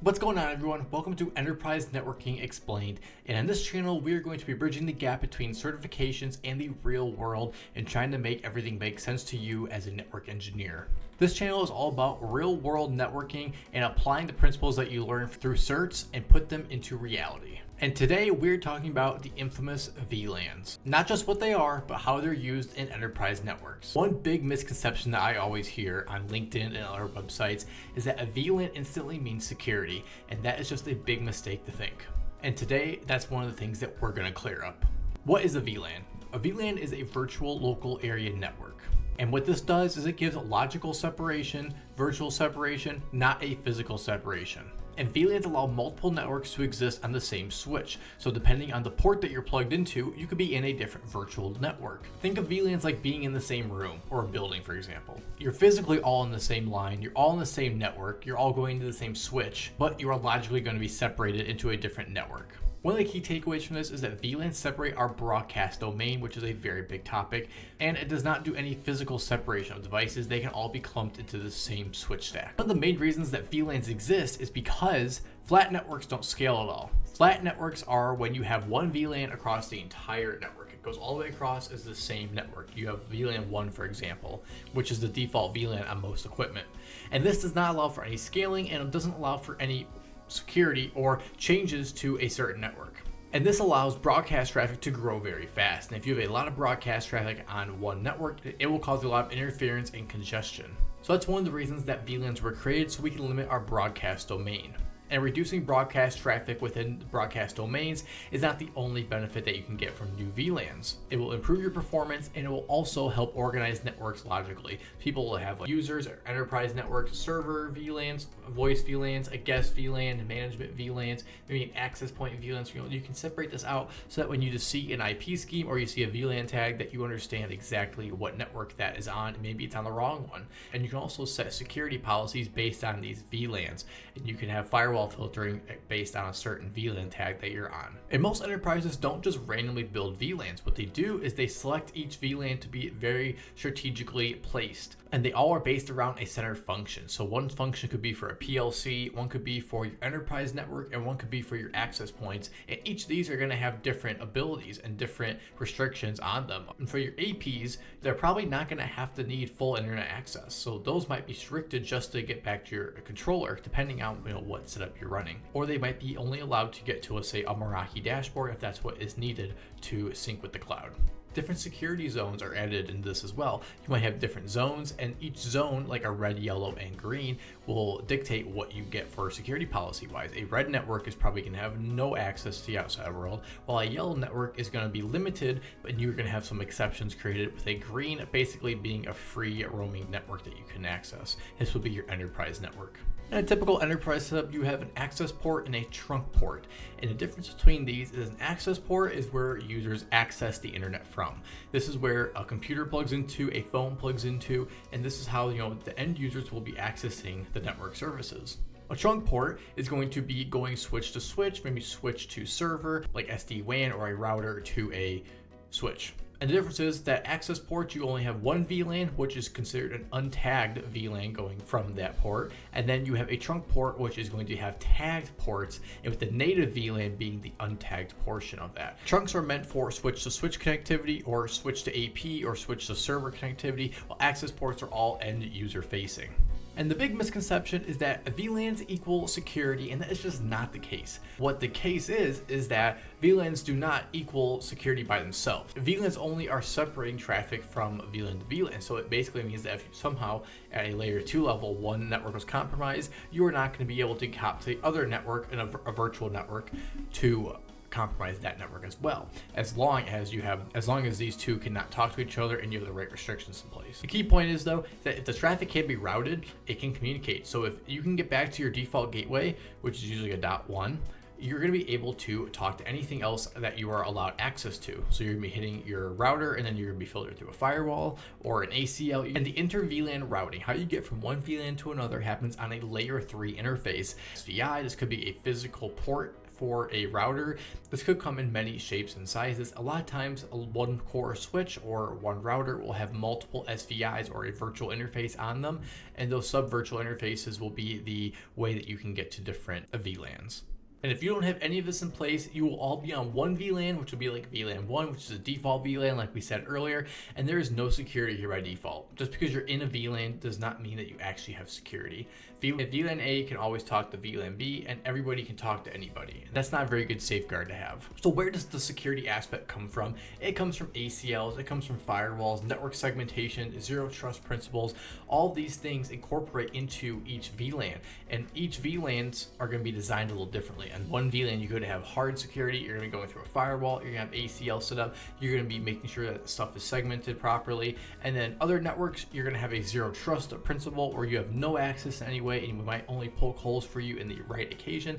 What's going on, everyone? Welcome to Enterprise Networking Explained, and on this channel we are going to be bridging the gap between certifications and the real world and trying to make everything make sense to you as a network engineer. This channel is all about real world networking and applying the principles that you learn through certs and put them into reality. And today we're talking about the infamous VLANs. Not just what they are, but how they're used in enterprise networks. One big misconception that I always hear on LinkedIn and other websites is that a VLAN instantly means security, and that is just a big mistake to think. And today, that's one of the things that we're gonna clear up. What is a VLAN? A VLAN is a virtual local area network. And what this does is it gives logical separation, virtual separation, not a physical separation. And VLANs allow multiple networks to exist on the same switch. So depending on the port that you're plugged into, you could be in a different virtual network. Think of VLANs like being in the same room or a building, for example. You're physically all in the same line, you're all in the same network, you're all going to the same switch, but you are logically going to be separated into a different network. One of the key takeaways from this is that VLANs separate our broadcast domain, which is a very big topic, and it does not do any physical separation of devices. They can all be clumped into the same switch stack. One of the main reasons that VLANs exist is because flat networks don't scale at all. Flat networks are when you have one VLAN across the entire network. It goes all the way across as the same network. You have VLAN 1, for example, which is the default VLAN on most equipment. And this does not allow for any scaling, and it doesn't allow for any security or changes to a certain network. And this allows broadcast traffic to grow very fast. And if you have a lot of broadcast traffic on one network, it will cause a lot of interference and congestion. So that's one of the reasons that VLANs were created, so we can limit our broadcast domain. And reducing broadcast traffic within the broadcast domains is not the only benefit that you can get from new VLANs. It will improve your performance, and it will also help organize networks logically. People will have users or enterprise networks, server VLANs, voice VLANs, a guest VLAN, management VLANs, maybe an access point VLANs. You can separate this out so that when you just see an IP scheme or you see a VLAN tag, that you understand exactly what network that is on. Maybe it's on the wrong one. And you can also set security policies based on these VLANs, and you can have firewall filtering based on a certain VLAN tag that you're on. And most enterprises don't just randomly build VLANs. What they do is they select each VLAN to be very strategically placed, and they all are based around a center function. So one function could be for a PLC, one could be for your enterprise network, and one could be for your access points. And each of these are going to have different abilities and different restrictions on them. And for your APs, they're probably not going to have to need full internet access. So those might be restricted just to get back to your controller, depending on what setup you're running. Or they might be only allowed to get to a Meraki dashboard if that's what is needed to sync with the cloud. Different security zones are added in this as well. You might have different zones, and each zone, like a red, yellow, and green, will dictate what you get for security policy wise. A red network is probably going to have no access to the outside world, while a yellow network is going to be limited, but you're going to have some exceptions created, with a green basically being a free roaming network that you can access. This would be your enterprise network. In a typical enterprise setup, you have an access port and a trunk port. And the difference between these is an access port is where users access the internet from. This is where a computer plugs into, a phone plugs into, and this is how the end users will be accessing the network services. A trunk port is going to be going switch to switch, maybe switch to server, like SD-WAN, or a router to a switch. And the difference is that access ports, you only have one VLAN, which is considered an untagged VLAN going from that port. And then you have a trunk port, which is going to have tagged ports, and with the native VLAN being the untagged portion of that. Trunks are meant for switch to switch connectivity, or switch to AP, or switch to server connectivity, while access ports are all end user facing. And the big misconception is that VLANs equal security, and that is just not the case. What the case is that VLANs do not equal security by themselves. VLANs only are separating traffic from VLAN to VLAN. So it basically means that if you somehow at a layer 2 level, one network was compromised, you are not going to be able to cop to the other network in a virtual network to compromise that network as well, as long as these two cannot talk to each other and you have the right restrictions in place. The key point is, though, that if the traffic can be routed, it can communicate. So if you can get back to your default gateway, which is usually a .1, you're going to be able to talk to anything else that you are allowed access to. So you're going to be hitting your router, and then you're going to be filtered through a firewall or an ACL. And the inter-VLAN routing, how you get from one VLAN to another, happens on a layer 3 interface. SVI, this could be a physical port for a router, this could come in many shapes and sizes. A lot of times a one core switch or one router will have multiple SVIs or a virtual interface on them, and those sub virtual interfaces will be the way that you can get to different VLANs. And if you don't have any of this in place, you will all be on one VLAN, which will be like VLAN 1, which is a default VLAN like we said earlier, and there is no security here by default. Just because you're in a VLAN does not mean that you actually have security. VLAN A can always talk to VLAN B, and everybody can talk to anybody. And that's not a very good safeguard to have. So where does the security aspect come from? It comes from ACLs, it comes from firewalls, network segmentation, zero trust principles. All of these things incorporate into each VLAN, and each VLANs are going to be designed a little differently. On one VLAN, you're going to have hard security, you're going to be going through a firewall, you're going to have ACL set up, you're going to be making sure that stuff is segmented properly. And then other networks, you're going to have a zero trust principle where you have no access in any way, and we might only poke holes for you in the right occasion.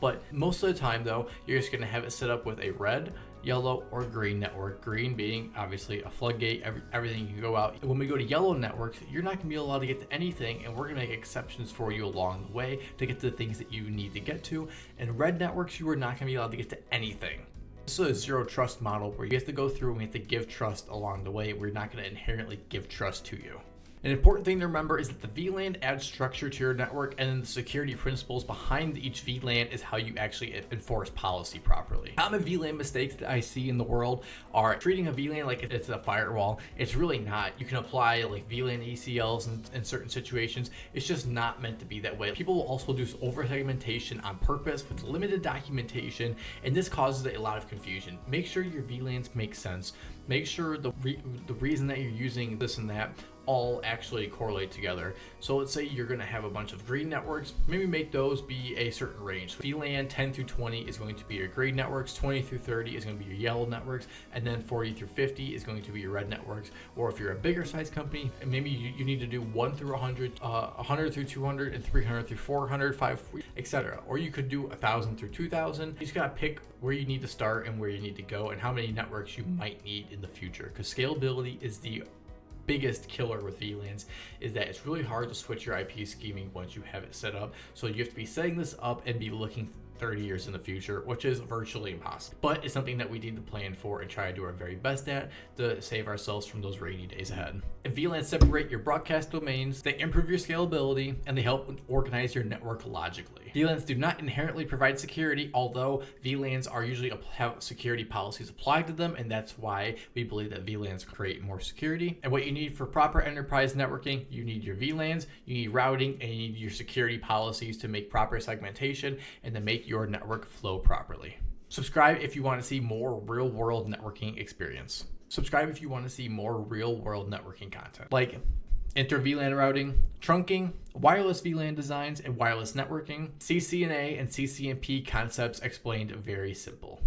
But most of the time though, you're just going to have it set up with a red, yellow, or green network. Green being obviously a floodgate, everything can go out. When we go to yellow networks, you're not going to be allowed to get to anything, and we're going to make exceptions for you along the way to get to the things that you need to get to. And red networks, you are not going to be allowed to get to anything. This is a zero trust model where you have to go through and we have to give trust along the way. We're not going to inherently give trust to you. An important thing to remember is that the VLAN adds structure to your network, and then the security principles behind each VLAN is how you actually enforce policy properly. Common VLAN mistakes that I see in the world are treating a VLAN like it's a firewall. It's really not. You can apply like VLAN ACLs in certain situations. It's just not meant to be that way. People will also do over segmentation on purpose with limited documentation, and this causes a lot of confusion. Make sure your VLANs make sense. Make sure the reason that you're using this and that all actually correlate together. So let's say you're going to have a bunch of green networks, maybe make those be a certain range. VLAN 10 through 20 is going to be your green networks, 20 through 30 is going to be your yellow networks, and then 40 through 50 is going to be your red networks. Or if you're a bigger size company, maybe you need to do 1 through 100, 100 through 200, and 300 through 400, 5, etc. Or you could do 1,000 through 2,000. You just got to pick where you need to start and where you need to go and how many networks you might need in the future, because scalability is the biggest killer with VLANs, is that it's really hard to switch your IP scheming once you have it set up. So you have to be setting this up and be looking 30 years in the future, which is virtually impossible. But it's something that we need to plan for and try to do our very best at to save ourselves from those rainy days ahead. And VLANs separate your broadcast domains, they improve your scalability, and they help organize your network logically. VLANs do not inherently provide security, although VLANs are usually have security policies applied to them, and that's why we believe that VLANs create more security. And what you need for proper enterprise networking, you need your VLANs, you need routing, and you need your security policies to make proper segmentation and to make your network flow properly. Subscribe if you want to see more real-world networking experience. Subscribe if you want to see more real-world networking content, like inter-VLAN routing, trunking, wireless VLAN designs, and wireless networking, CCNA and CCNP concepts explained very simple.